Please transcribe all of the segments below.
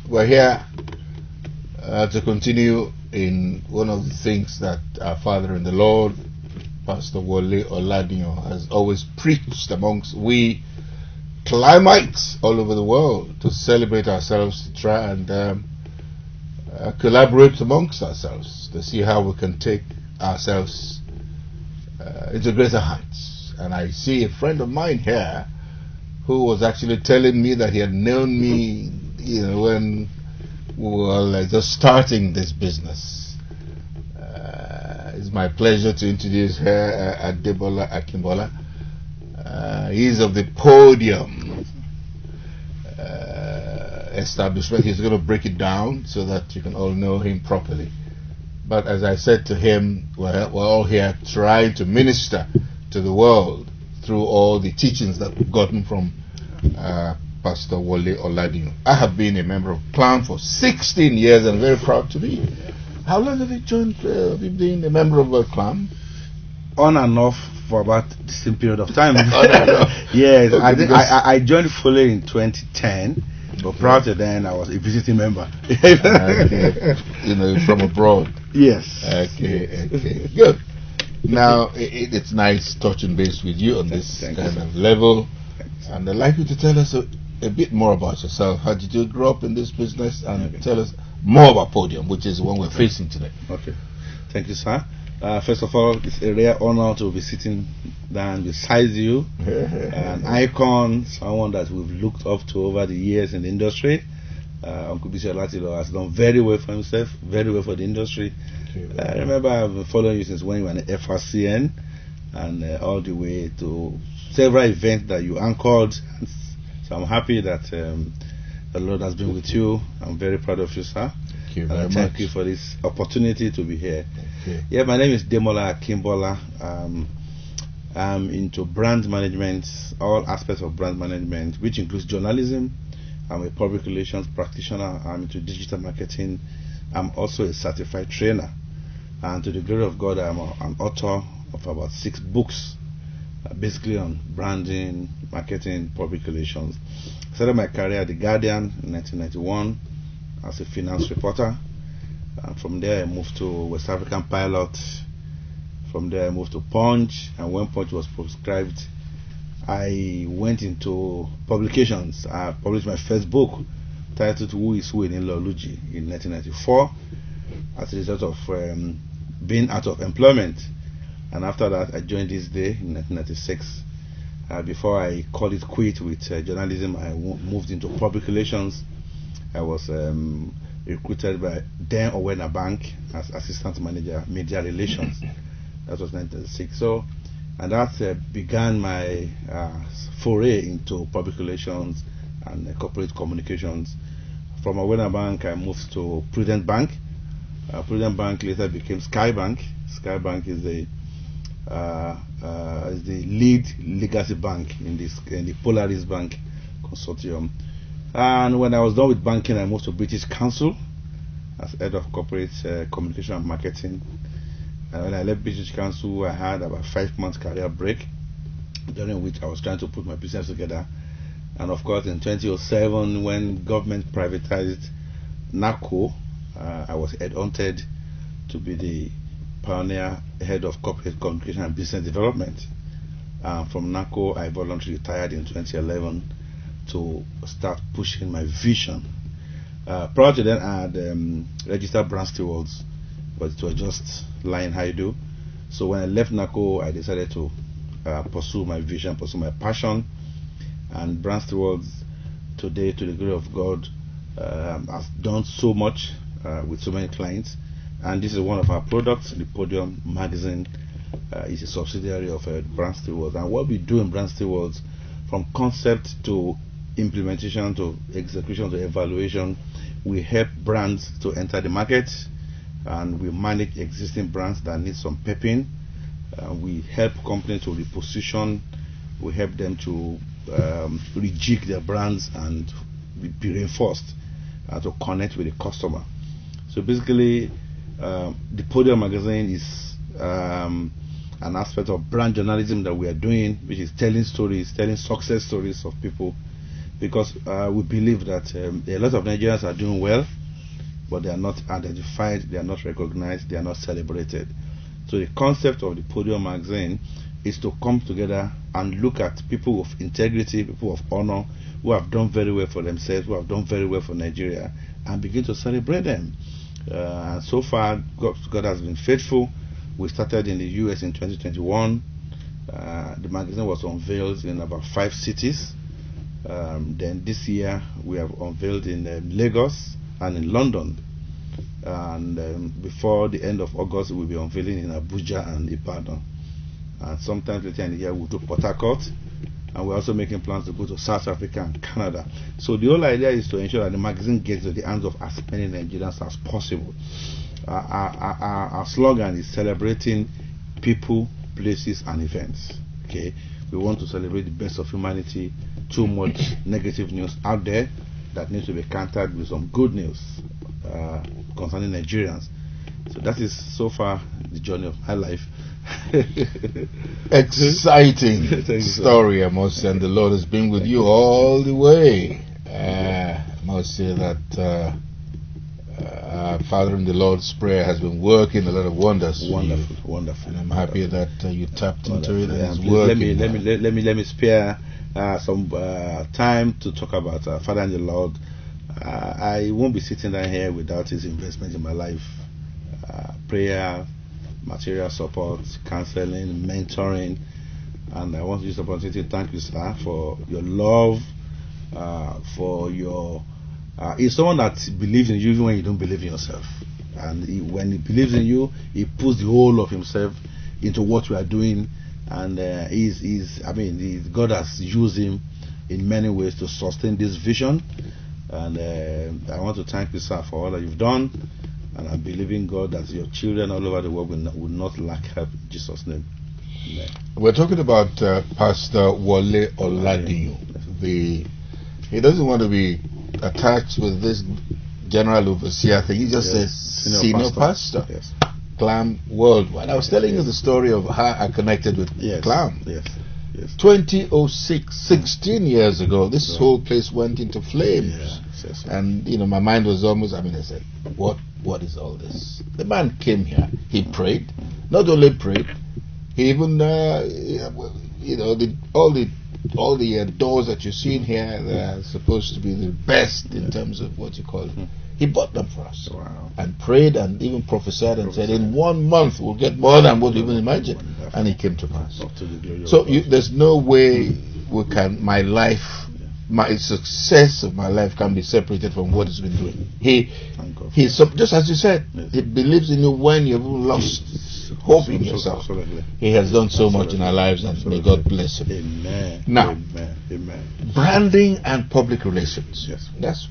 we're here to continue in one of the things that our father in the Lord, Pastor Wole Oladino, has always preached amongst we Climites all over the world, to celebrate ourselves, to try and collaborate amongst ourselves, to see how we can take ourselves into greater heights. And I see a friend of mine here who was actually telling me that he had known me, when we were just starting this business. It's my pleasure to introduce her, Ademola Akinbola. He's of the Podium establishment. He's going to break it down so that you can all know him properly. But as I said to him, we're all here trying to minister to the world through all the teachings that we've gotten from Pastor Wole Oladino. I have been a member of CLAM for 16 years and very proud to be. How long have you been a member of CLAM? On and off for about the same period of time. Yes, okay, I think I joined fully in 2010, but prior to then I was a visiting member. From abroad. Yes. Okay, good. Now it's nice touching base with you on this kind of level, and I'd like you to tell us a bit more about yourself. How did you grow up in this business, and tell us more about Podium, which is the one we're facing today. Okay, thank you, sir. First of all, it's a rare honor to be sitting down beside you, an icon, someone that we've looked up to over the years in the industry. Uncle Bisi Olatilo has done very well for himself, very well for the industry. I remember I've been following you since when you were in FRCN, and all the way to several events that you anchored. So I'm happy that the Lord has been with you. I'm very proud of you, sir. Thank you very much. Thank you for this opportunity to be here. Okay. Yeah, my name is Demola Akinbola. I'm into brand management, all aspects of brand management, which includes journalism. I'm a public relations practitioner. I'm into digital marketing. I'm also a certified trainer. And to the glory of God, I'm an author of about 6 books, basically on branding, marketing, public relations. I started my career at The Guardian in 1991 as a finance reporter. From there, I moved to West African Pilot. From there, I moved to Punch. And when Punch was proscribed, I went into publications. I published my first book titled Who is Who in Iloluji in 1994 as a result of being out of employment. And after that, I joined This Day in 1996. Before I called it quit with journalism, I moved into public relations. I was recruited by then Owena Bank as assistant manager media relations. That was 1996. And that began my foray into public relations and corporate communications. From Owena Bank, I moved to Prudent Bank. Prudent Bank later became Sky Bank. Sky Bank is the lead legacy bank in the Polaris Bank consortium. And when I was done with banking, I moved to British Council as head of corporate communication and marketing. And when I left British Council, I had about 5 months career break, during which I was trying to put my business together. And of course, in 2007, when government privatized NACO, I was headhunted to be the pioneer head of corporate communication and business development. From NACO, I voluntarily retired in 2011 to start pushing my vision. Prior to then, I had registered brand stewards, but it was just lying how you do. So when I left NACO, I decided to pursue my vision, pursue my passion. And brand stewards today, to the glory of God, has done so much with so many clients. And this is one of our products. The Podium magazine is a subsidiary of Brand Stewards. And what we do in Brand Stewards, from concept to implementation to execution to evaluation, we help brands to enter the market, and we manage existing brands that need some pepping. We help companies to reposition. We help them to rejig their brands and be reinforced to connect with the customer. So basically, the Podium magazine is an aspect of brand journalism that we are doing, which is telling stories, telling success stories of people because we believe that a lot of Nigerians are doing well, but they are not identified, they are not recognized, they are not celebrated. So the concept of the Podium magazine is to come together and look at people of integrity, people of honor, who have done very well for themselves, who have done very well for Nigeria, and begin to celebrate them. And so far, God has been faithful. We started in the US in 2021. The magazine was unveiled in about 5 cities. Then this year, we have unveiled in Lagos and in London. And before the end of August, we'll be unveiling in Abuja and Ibadan. And sometimes later in the year, we'll do Port Harcourt. And we're also making plans to go to South Africa and Canada. So the whole idea is to ensure that the magazine gets to the hands of as many Nigerians as possible. Our slogan is celebrating people, places, and events. Okay, we want to celebrate the best of humanity. Too much negative news out there that needs to be countered with some good news concerning Nigerians. So that is so far the journey of my life. Exciting story, I must say, and the Lord has been with you all the way. I must say that our Father in the Lord's Prayer has been working a lot of wonders. Wonderful. And I'm happy that you tapped into it and it's working. working. Let me spare some time to talk about Father in the Lord. I won't be sitting down here without his investment in my life. Prayer, material support, counseling, mentoring, and I want to use the opportunity to thank you, sir, for your love, for your he's someone that believes in you even when you don't believe in yourself, and when he believes in you, he puts the whole of himself into what we are doing, and God has used him in many ways to sustain this vision, and I want to thank you, sir, for all that you've done. And I believe in God that your children all over the world will not lack help in Jesus' name. Amen. We're talking about Pastor Wole Oladino. He doesn't want to be attached with this general overseer thing. He just says senior pastor. Yes. Clam Worldwide. I was telling you the story of how I connected with Clam. Yes. 2006, 16 years ago, this whole place went into flames. Yes. And my mind was almost, I said, what is all this? The man came here, he prayed, not only prayed, he even all the doors that you see in here that are supposed to be the best in terms of what you call it, he bought them for us. Wow. And prayed and even prophesied and said, in 1 month we'll get more than what we even imagined. And it came to pass. So there's no way my life, my success of my life can be separated from what he's been doing. He's just as you said, he believes in you when you've lost hope in yourself. Absolutely. He has done so much in our lives, and may God bless him. Amen. Now, Amen. branding and public relations. Yes.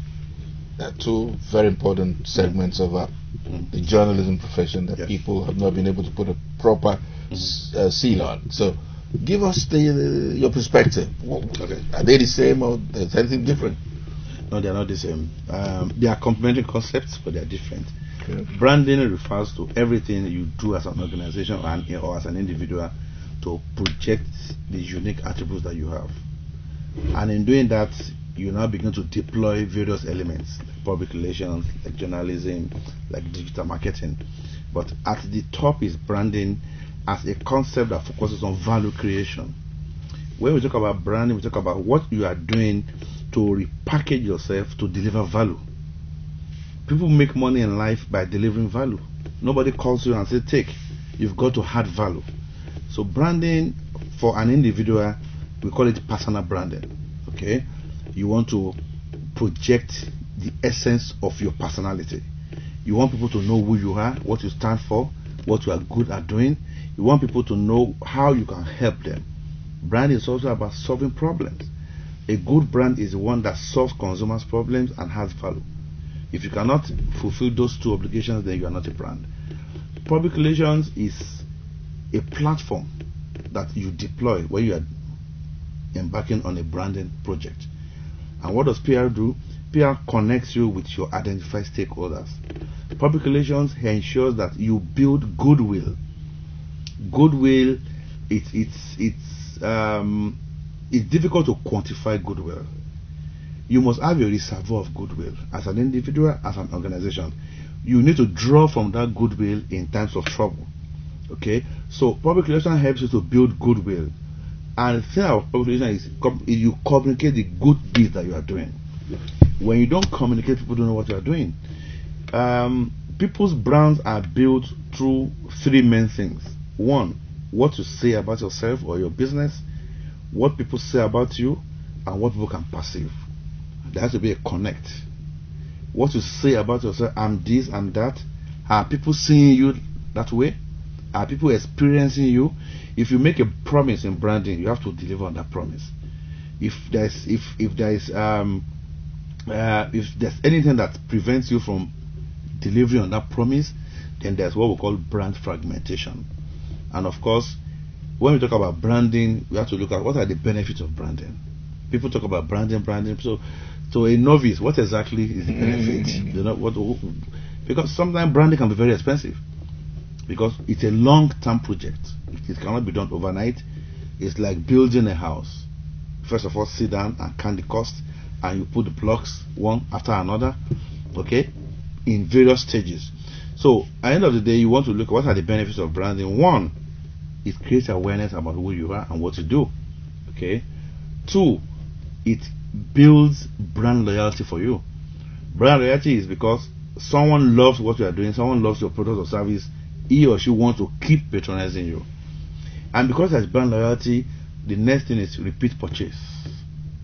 That's two very important segments of the journalism profession that people have not been able to put a proper seal on. So, give us your perspective. Okay. Are they the same or is anything different? No, they are not the same. They are complementary concepts, but they are different. Okay. Branding refers to everything you do as an organization or as an individual to project the unique attributes that you have. And in doing that, you now begin to deploy various elements, like public relations, like journalism, like digital marketing. But at the top is branding as a concept that focuses on value creation. When we talk about branding, we talk about what you are doing to repackage yourself to deliver value. People make money in life by delivering value. Nobody calls you and says, take. You've got to add value. So branding for an individual, we call it personal branding. Okay? You want to project the essence of your personality. You want people to know who you are, what you stand for, what you are good at doing. You want people to know how you can help them. Brand is also about solving problems. A good brand is one that solves consumers' problems and has value. If you cannot fulfill those two obligations, then you are not a brand. Public relations is a platform that you deploy when you are embarking on a branding project. And what does PR do? PR connects you with your identified stakeholders. Public relations ensures that you build goodwill. Goodwill, it's difficult to quantify goodwill. you must have a reservoir of goodwill as an individual, as an organization. You need to draw from that goodwill in times of trouble. Okay, so public relation helps you to build goodwill, and the thing about public relation is you communicate the good deeds that you are doing. When you don't communicate, people don't know what you are doing. People's brands are built through three main things. One, what you say about yourself or your business, what people say about you, and what people can perceive. There has to be a connect. What you say about yourself, I'm this, I'm that. Are people seeing you that way? Are people experiencing you? If you make a promise in branding, you have to deliver on that promise. If there's anything that prevents you from delivering on that promise, then there's what we call brand fragmentation. And of course, when we talk about branding, we have to look at what are the benefits of branding. People talk about branding. So a novice, what exactly is the benefit? You know, because sometimes branding can be very expensive because it's a long-term project. It cannot be done overnight. It's like building a house. First of all, sit down and count the cost, and you put the blocks one after another, okay, in various stages. So at the end of the day, you want to look at what are the benefits of branding. One, it creates awareness about who you are and what you do. Okay. Two, it builds brand loyalty for you. Brand loyalty is because someone loves what you are doing, someone loves your product or service, he or she wants to keep patronizing you. And because there's brand loyalty, the next thing is repeat purchase.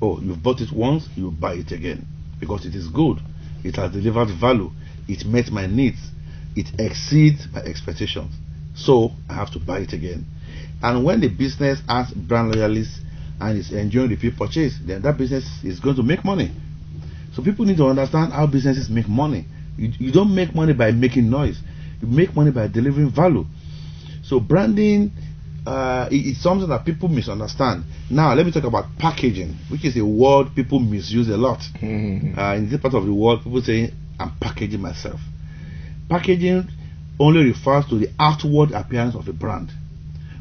Oh, you've bought it once, you buy it again because it is good, it has delivered value, it met my needs, it exceeds my expectations, so I have to buy it again. And when the business has brand loyalists and is enjoying repeat purchase, then that business is going to make money. So people need to understand how businesses make money. You don't make money by making noise, you make money by delivering value. So branding is something that people misunderstand. Now let me talk about packaging, which is a word people misuse a lot. In this part of the world, people say I'm packaging myself. Packaging only refers to the outward appearance of a brand,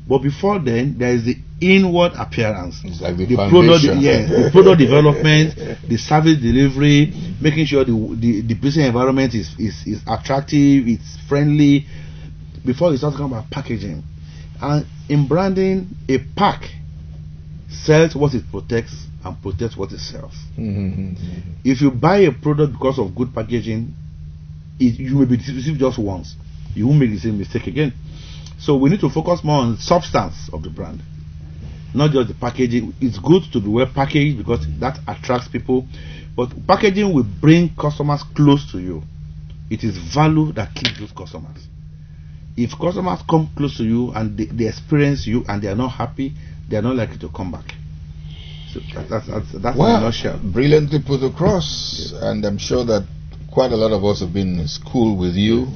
but before then there is the inward appearance. It's like the product, the product development, the service delivery, making sure the business environment is attractive, it's friendly, before you start talking about packaging. And in branding, a pack sells what it protects and protects what it sells. If you buy a product because of good packaging, you may be deceived just once. You won't make the same mistake again. So we need to focus more on substance of the brand, not just the packaging. It's good to be well packaged because that attracts people, but packaging will bring customers close to you. It is value that keeps those customers. If customers come close to you and they experience you and they are not happy, they are not likely to come back. So that's wow, in a nutshell. Brilliantly put across. Yes. And I'm sure that quite a lot of us have been in school with you.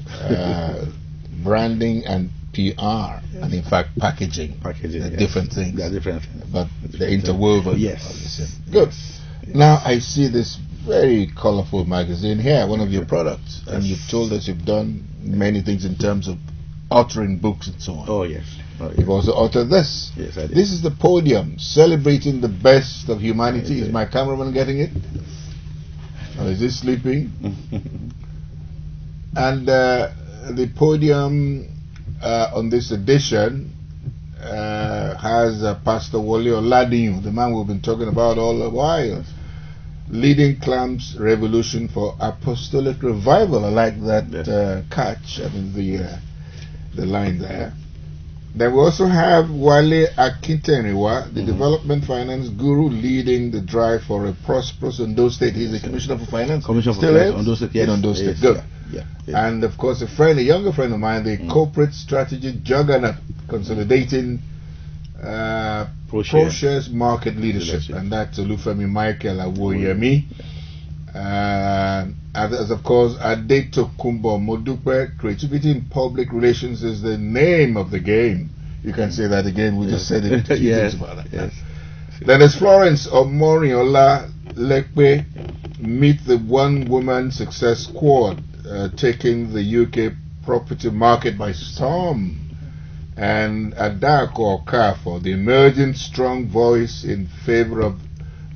Branding and PR, yes. And in fact packaging, yes. Different things. They are different things, but they're interwoven. Yes. Good. Yes. Now I see this very colorful magazine here, one of your products, and you've told us you've done many things in terms of authoring books and so on. Oh yes. You've also authored this. Yes, I did. This is the Podium, celebrating the best of humanity. Is my cameraman getting it? Or is he sleeping? And the Podium on this edition has Pastor Wole Oladino, the man we've been talking about all the while, leading Clam's revolution for apostolic revival. I like that catch. I mean the line there. Then we also have Wale Akinbola, the development finance guru, leading the drive for a prosperous Ondo State. He's the Commissioner for Finance. Commissioner for Finance, Ondo State. Yes. In Ondo State. Good. Yeah. And of course, a younger friend of mine, the corporate strategy juggernaut, consolidating ProShares market leadership, and that's Olufemi Michael Awoyemi. As of course, Adetokunbo Modupe, creativity in public relations is the name of the game. You can say that again. We just said it. Yes. About that. Yes. Then there's Florence Omoriola Lekpe, meet the one-woman success squad, taking the UK property market by storm. And Adako Okafo, the emerging strong voice in favor of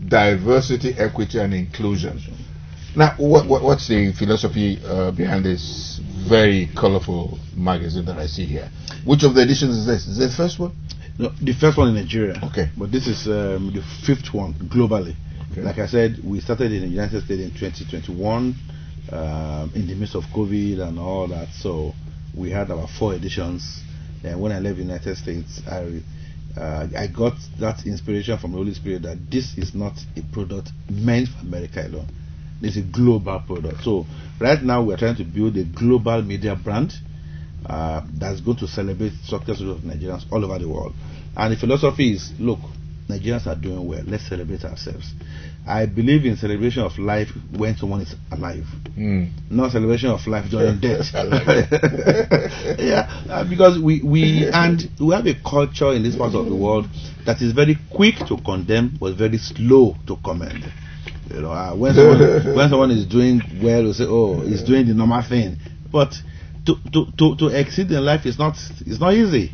diversity, equity, and inclusion. Now, what's the philosophy behind this very colorful magazine that I see here? Which of the editions is this? Is it the first one? No, the first one in Nigeria. Okay. But this is the 5th one globally. Okay. Like I said, we started in the United States in 2021, in the midst of COVID and all that. So we had about 4 editions. And when I left the United States, I got that inspiration from the Holy Spirit that this is not a product meant for America alone. This is a global product. So right now we're trying to build a global media brand that's going to celebrate success of Nigerians all over the world. And the philosophy is, look, Nigerians are doing well. Let's celebrate ourselves. I believe in celebration of life when someone is alive, not celebration of life during death. Yeah, because we have a culture in this part of the world that is very quick to condemn, but very slow to commend. You know, when someone is doing well, we say, oh, he's doing the normal thing. But to exceed in life is not easy.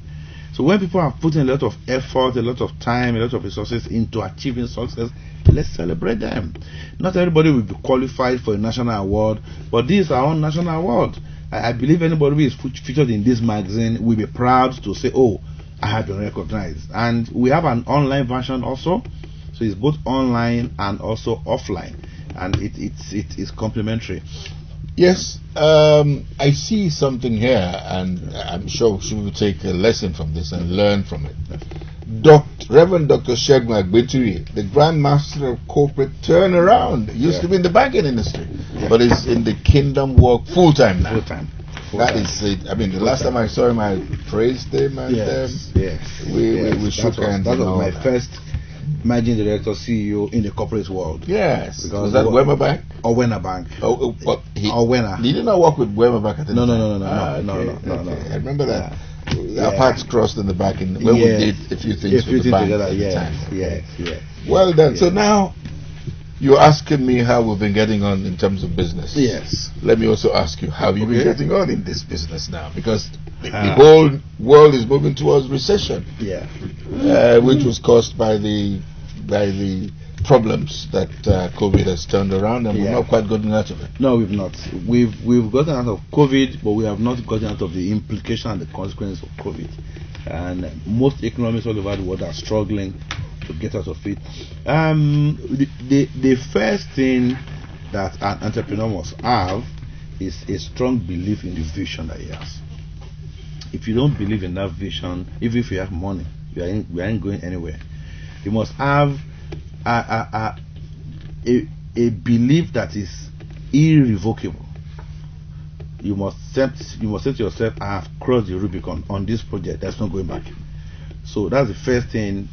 So when people have put in a lot of effort, a lot of time, a lot of resources into achieving success, let's celebrate them. Not everybody will be qualified for a national award, but this is our own national award. I believe anybody who is featured in this magazine will be proud to say, oh, I have been recognized. And we have an online version also. So it's both online and also offline, and it is complementary. Yes, I see something here, and I'm sure we will take a lesson from this and learn from it. Reverend Dr. Shegun Agbetiri, the Grand Master of Corporate Turnaround, used to be in the banking industry, but is in the kingdom work full time now. That is it. I mean, the last time I saw him, I praised him, and we shook hands. That was my first managing director, CEO in the corporate world. Yes. Because was that Wema Bank? Owena Bank. Owena. He did not work with Wema Bank at the time. No. I remember that. Our paths crossed in the back when we did a few things with the bank at the time. Yes. Well done. So now you're asking me how we've been getting on in terms of business. Yes. Let me also ask you, how have you been getting on in this business now? Because the whole world is moving towards recession. Yeah. Which was caused by the problems that COVID has turned around, and we've not quite gotten out of it. No, we've not. We've gotten out of COVID, but we have not gotten out of the implication and the consequences of COVID. And most economies all over the world are struggling to get out of it. The first thing that an entrepreneur must have is a strong belief in the vision that he has. If you don't believe in that vision, even if you have money, we ain't going anywhere. You must have a belief that is irrevocable. You must say to yourself, I have crossed the Rubicon on this project. There's no going back. So that's the first thing.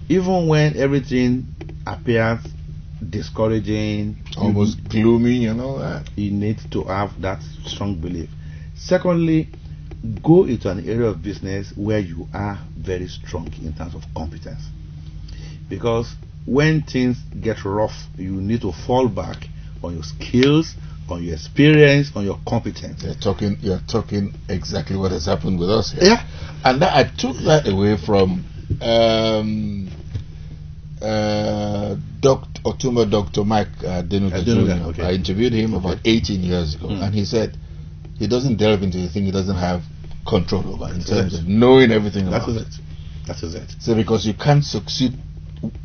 Even when everything appears discouraging, almost gloomy and all that, you need to have that strong belief. Secondly, go into an area of business where you are very strong in terms of competence. Because when things get rough, you need to fall back on your skills, on your experience, on your competence. You're talking exactly what has happened with us here. Yeah. And I took that away from Dr. Mike Denuga Jr. Okay. I interviewed him about 18 years ago, and he said he doesn't delve into the thing he doesn't have control over in terms of knowing everything about it. That is it. So because you can't succeed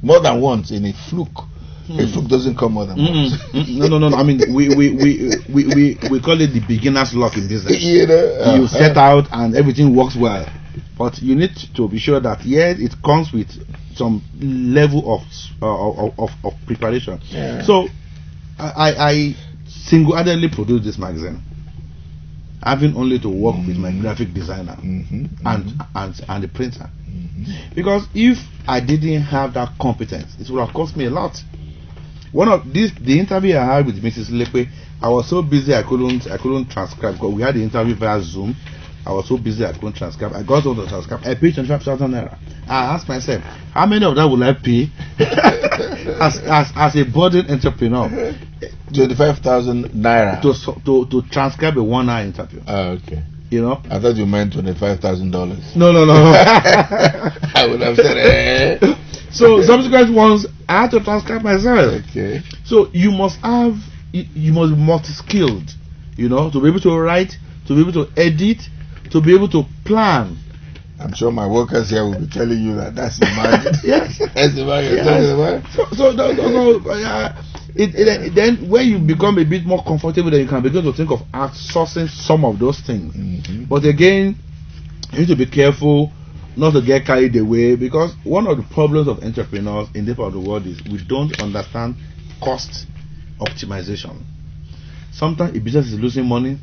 more than once in a fluke. A fluke doesn't come more than once. No. I mean, we call it the beginner's luck in business. You set out and everything works well, but you need to be sure that it comes with some level of preparation. Yeah. So I single-handedly produced this magazine, having only to work with my graphic designer and the printer. Because if I didn't have that competence, it would have cost me a lot. The interview I had with Mrs. Lepe, I was so busy I couldn't transcribe, because we had the interview via Zoom. I was so busy I couldn't transcribe. I got on the transcribe. I paid 25,000 naira. I asked myself, how many of that will I pay as a budding entrepreneur? 25,000 naira to transcribe a 1 hour interview. Okay. You know? I thought you meant $25,000. No. I would have said, So subsequent ones, I had to transcribe myself. Okay. So you must be multi-skilled, to be able to write, to be able to edit, to be able to plan. I'm sure my workers here will be telling you that's the market. Yes. That's the market. Yes. So then when you become a bit more comfortable, then you can begin to think of outsourcing some of those things. Mm-hmm. But again, you need to be careful not to get carried away, because one of the problems of entrepreneurs in this part of the world is we don't understand cost optimization. Sometimes a business is losing money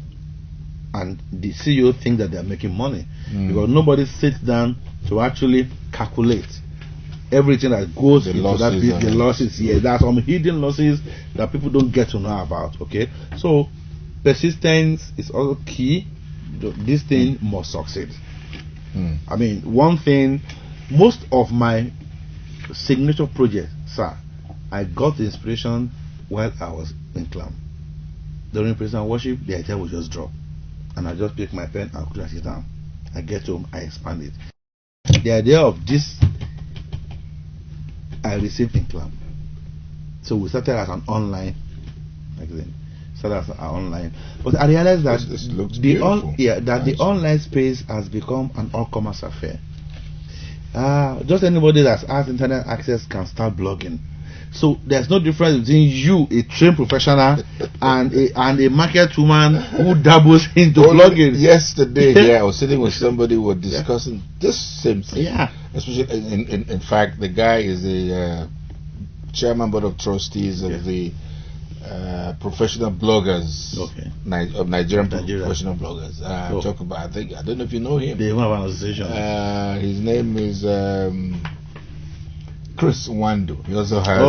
and the CEO thinks that they are making money because nobody sits down to actually calculate everything that goes into that business. The losses, there are some hidden losses that people don't get to know about. Okay, so persistence is also key. This thing must succeed. I mean, one thing, most of my signature projects, sir, I got the inspiration while I was in clam. During praise and worship, the idea will just drop, and I just pick my pen and write it down. I get home, I expand it. The idea of this I received in clam. So we started as an online magazine. But I realized that the online space has become an all-commerce affair. Just anybody that has internet access can start blogging. So there's no difference between you, a trained professional, and a market woman who dabbles into blogging. Yesterday, I was sitting with somebody who was discussing this same thing. Yeah. Especially, in fact, the guy is the chairman board of trustees of the professional bloggers of Nigerian professional bloggers. Talk about, I don't know if you know him. They have an association. His name is Chris Wando. He also has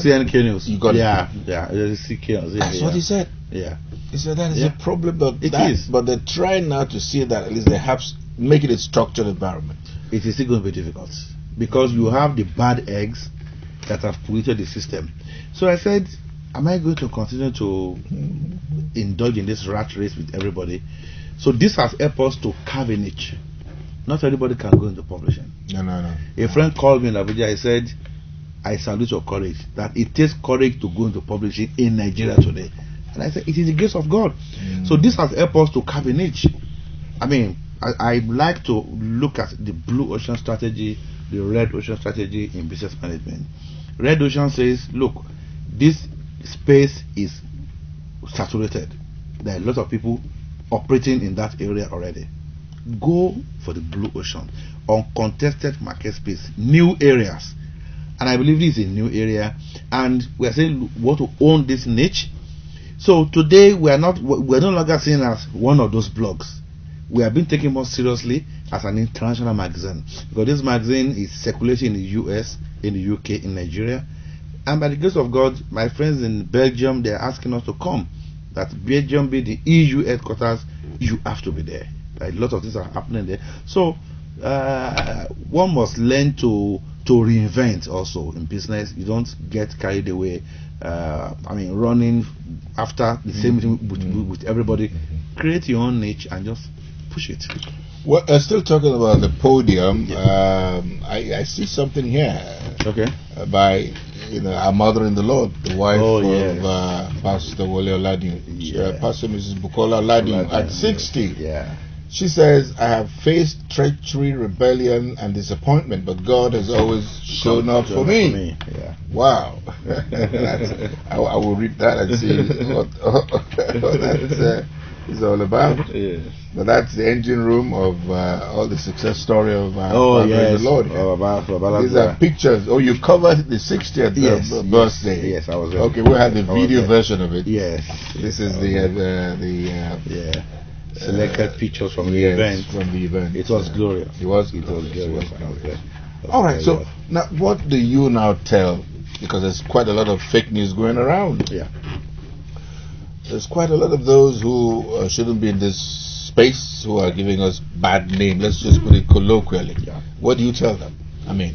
CNK News. You got it. CNK. That's what he said. Yeah. He said that is a problem, but it is. But they're trying now to see that at least they have make it a structured environment. It is still going to be difficult because you have the bad eggs that have polluted the system. So I said, am I going to continue to indulge in this rat race with everybody? So this has helped us to carve a niche. Not everybody can go into publishing. No. A friend called me in Abuja. He said, I salute your courage. That it takes courage to go into publishing in Nigeria today. And I said, it is the grace of God. So this has helped us to carve a niche. I mean, I like to look at the blue ocean strategy, the red ocean strategy in business management. Red ocean says, look, this space is saturated. There are a lot of people operating in that area already. Go for the blue ocean, uncontested market space, new areas. And I believe this is a new area, and we are saying we want to own this niche. So today we're no longer seen as one of those blogs. We are being taken more seriously as an international magazine, because this magazine is circulating in the US, in the UK, in Nigeria. And by the grace of God, my friends in Belgium, they're asking us to come. That Belgium be the EU headquarters, you have to be there. A lot of things are happening there. So one must learn to reinvent also in business. You don't get carried away. Running after the same thing with everybody. Create your own niche and just push it. Well, still talking about the podium. I see something here. Okay. By our mother in the Lord, the wife of Pastor Wole Oladun, Pastor Mrs. Bukola Oladun, at 60. Yeah. She says, I have faced treachery, rebellion, and disappointment, but God has always shown up for me. Yeah. Wow. I will read that and see what that is all about. Yes. But that's the engine room of all the success story of the Lord. These are pictures. Oh, you covered the 60th birthday. Yes, I was there. Okay, we had the video version of it. Yes. This is selected pictures from the event. It was glorious. It was glorious. All right. So now, what do you now tell? Because there's quite a lot of fake news going around. Yeah. There's quite a lot of those who shouldn't be in this space, who are giving us bad name. Let's just put it colloquially. Yeah. What do you tell them? I mean,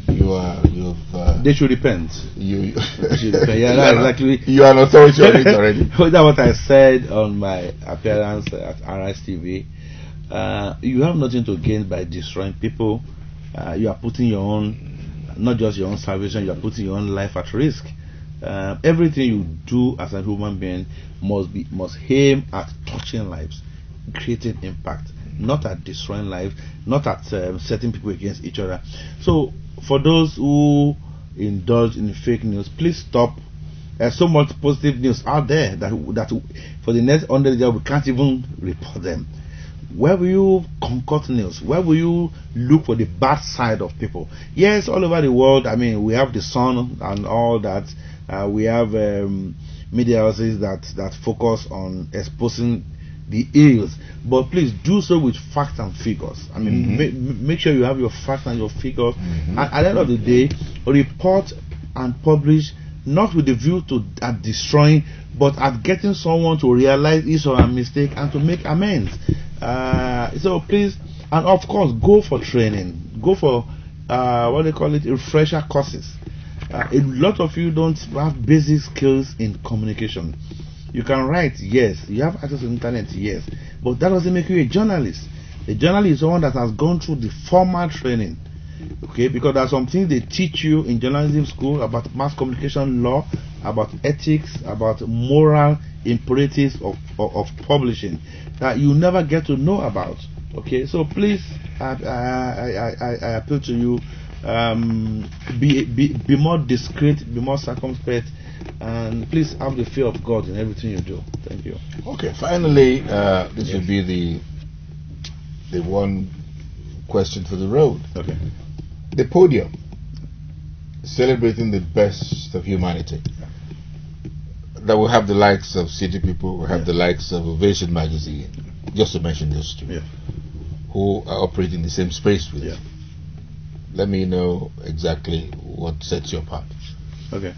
they should repent. That's exactly. You are an authority on it already. That's what I said on my appearance at RIS TV. You have nothing to gain by destroying people. You are putting your own not just your own salvation, you are putting your own life at risk. Everything you do as a human being must aim at touching lives, creating impact, not at destroying lives, not at setting people against each other. So for those who indulge in fake news, please stop. There's so much positive news out there that for the next 100 years we can't even report them. Where will you concoct news? Where will you look for the bad side of people? Yes, all over the world, I mean, we have the Sun and all that. We have media houses that focus on exposing the ills, but please do so with facts and figures. I mean, make sure you have your facts and your figures. And at the end of the day, report and publish, not with the view at destroying, but at getting someone to realize his or her mistake and to make amends. So please, and of course, go for training. Go for what they call it, refresher courses. A lot of you don't have basic skills in communication. You can write, yes. You have access to the internet, yes. But that doesn't make you a journalist. A journalist is someone that has gone through the formal training. Okay, because there are some things they teach you in journalism school about mass communication law, about ethics, about moral imperatives of publishing that you never get to know about. Okay, so please, I appeal to you, be more discreet, be more circumspect, and please have the fear of God in everything you do. Thank you. Okay, finally, this will be the one question for the road. Okay. The Podium, celebrating the best of humanity. That will have the likes of City People, will have the likes of Ovation Magazine, just to mention those two, who are operating the same space with you. Let me know exactly what sets you apart. Okay.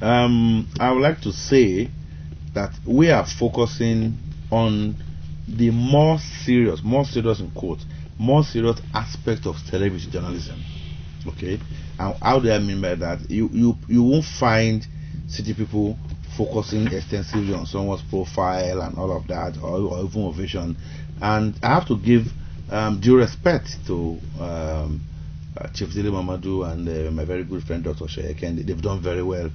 I would like to say that we are focusing on the more serious in quotes, more serious aspect of television journalism. Okay, and how do I mean by that? You won't find City People focusing extensively on someone's profile and all of that, or even Ovation. And I have to give due respect to Chief Dele Mamadou and my very good friend Dr. Sheyeken. They've done very well.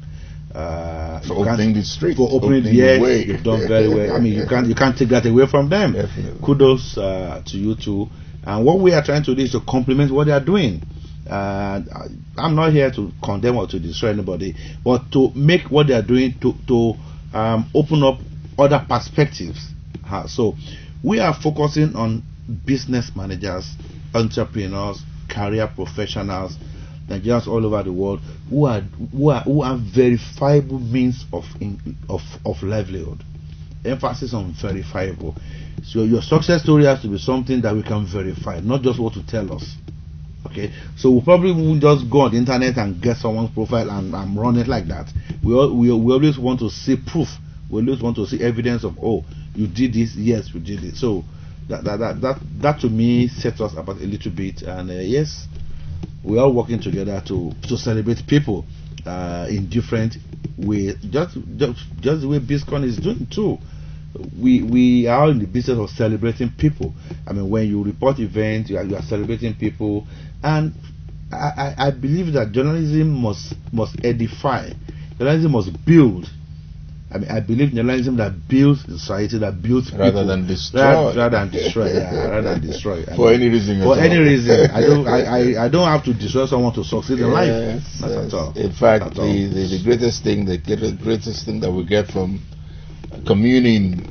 For opening the street, for opening the way, they've done very well. I mean, you can't take that away from them. Definitely. Kudos to you too. And what we are trying to do is to complement what they are doing. I'm not here to condemn or to destroy anybody, but to make what they are doing to open up other perspectives. So we are focusing on business managers, entrepreneurs, career professionals, Nigerians all over the world who have verifiable means of livelihood. Emphasis on verifiable. So your success story has to be something that we can verify, not just what to tell us. Okay, so we probably won't just go on the internet and get someone's profile and run it like that. We always want to see proof. We always want to see evidence of, oh, you did this, yes, you did it. So that to me sets us apart a little bit. And yes, we are working together to celebrate people in different ways, just the way BizCon is doing too. We are in the business of celebrating people. I mean, when you report events, you are celebrating people, and I believe that journalism must edify. Journalism must build. I mean, I believe journalism that builds society, that builds people, rather than destroy. Rather than destroy. Rather than destroy. For any reason. For any reason, I don't have to destroy someone to succeed in life. Not at all. In fact, the greatest thing that we get from communing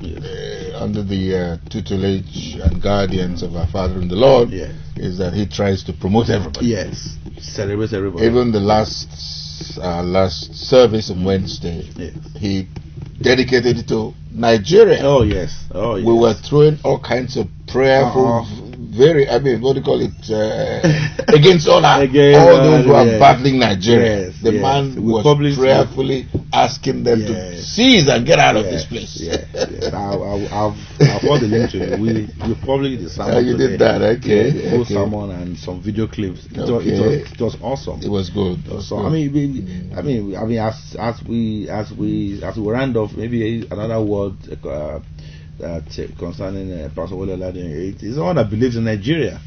under the tutelage and guardians of our Father in the Lord is that he tries to promote everybody. Yes, celebrate everybody. Even the last service on Wednesday, he dedicated it to Nigeria. Oh yes. We were throwing all kinds of prayerful, I mean, what do you call it? Against all those who are battling Nigeria. The man was prayerfully asking them to cease and get out of this place. I've got the link to you. We probably the sermon. You did that, okay? Full sermon and some video clips. It was awesome. It was good. I mean, as we round off, maybe another word concerning Pastor Olatilo. He's someone that believes in Nigeria.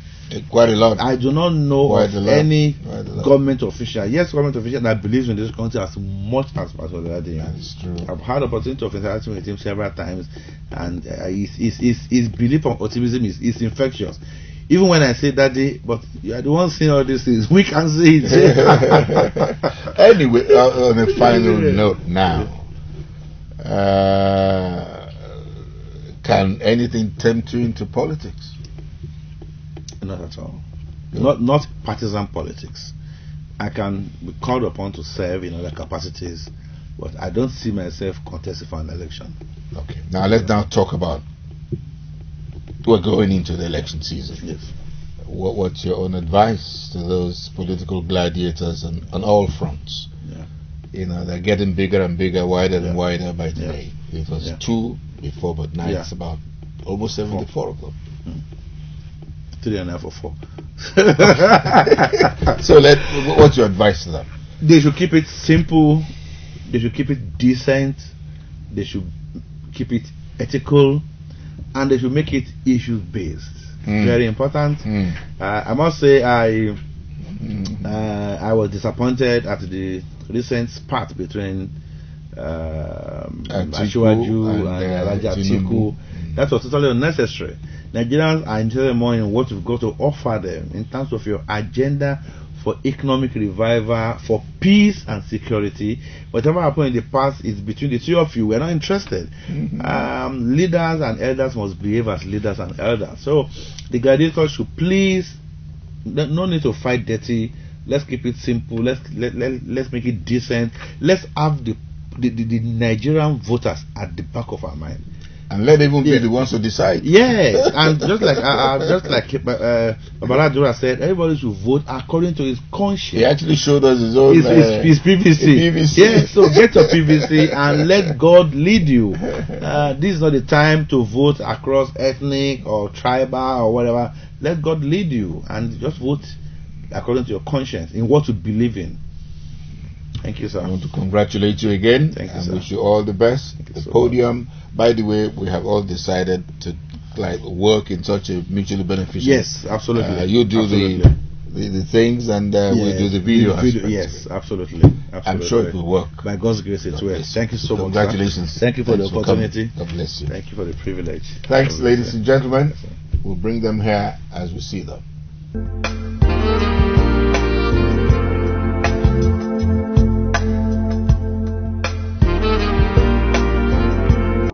Quite a lot. I do not know Quite of a lot. any Quite a lot. government official, government official that believes in this country as much as Pastor Oladin. That is true. I've had the opportunity of interacting with him several times, and his belief on optimism is infectious. Even when I say Daddy, but you are the one seeing all these things, we can see it. Anyway, on a final note now, can anything tempt you into politics? Not at all. Not partisan politics. I can be called upon to serve in other capacities, but I don't see myself contesting for an election. Okay. Now let's now talk about, we're going into the election season. Yes. What's your own advice to those political gladiators on all fronts? Yeah. You know, they're getting bigger and bigger, wider and wider by today. It was 2 before, but now it's about almost 74 of them. 3.5 or 4. So what's your advice to them? They should keep it simple. They should keep it decent. They should keep it ethical, and they should make it issue based. Very important. I must say I was disappointed at the recent spat between Asiwaju and Raja Atiku. That was totally unnecessary. Nigerians are interested more in what you've got to offer them in terms of your agenda for economic revival, for peace and security. Whatever happened in the past is between the two of you. We're not interested. Leaders and elders must behave as leaders and elders. So the gladiators should please, no need to fight dirty. Let's keep it simple. Let's make it decent. Let's have the Nigerian voters at the back of our mind. And let them be the ones to decide. Yes, and just like Babaladura said, everybody should vote according to his conscience. He actually showed us his own his PVC. Yes, so get your PVC and let God lead you. This is not the time to vote across ethnic or tribal or whatever. Let God lead you and just vote according to your conscience in what you believe in. Thank you, sir. I want to congratulate you again. Thank you, and sir. wish you all the best. Thank you The so Podium, by the way, we have all decided to work in such a mutually beneficial. Yes, absolutely. You do the things, and we do the video. aspect. Yes, absolutely. I'm sure it will work. By God's grace, it will. Thank you so much. Congratulations. Thank you for the opportunity. God bless you. Thank you for the privilege. Thanks, ladies and gentlemen. We'll bring them here as we see them.